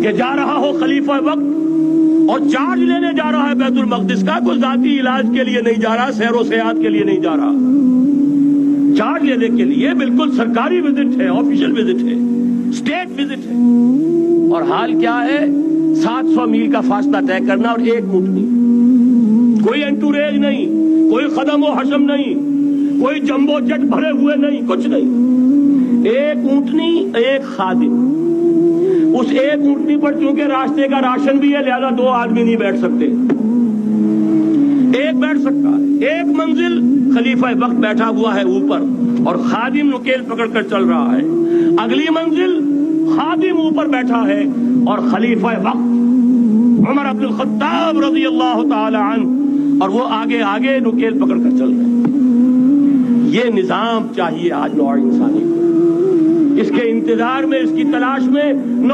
कि जा रहा हो खलीफा वक्त और चार्ज लेने जा रहा है बैतुल मक़दिस का, कोई जाती इलाज के लिए नहीं जा रहा, सैरो सेहत के लिए नहीं जा रहा, चार्ज लेने के लिए बिल्कुल सरकारी विजिट है, ऑफिशियल विजिट है, स्टेट विजिट है। और हाल क्या है, 700 मील का फासला तय करना और एक ऊँटनी, कोई एंटूरेज नहीं, कोई कदम व हशम नहीं, कोई जंबो जेट भरे हुए नहीं, कुछ नहीं, एक ऊँटनी एक खादिम। उस एक ऊँटनी पर चूंकि रास्ते का राशन भी है, लिहाजा 2 आदमी नहीं बैठ सकते, एक बैठ सकता है। एक मंजिल खलीफा वक्त बैठा हुआ है ऊपर और खादिम नुकेल पकड़कर चल रहा है, अगली मंजिल खादिम ऊपर बैठा है और खलीफा वक्त उमर अब्दुल खत्ताब रज़ी अल्लाह ताला अन्हु और वो आगे आगे नुकेल पकड़कर चल रहे हैं। ये निजाम चाहिए आज नौ इंसानी को। इसके इंतजार में, इसकी तलाश में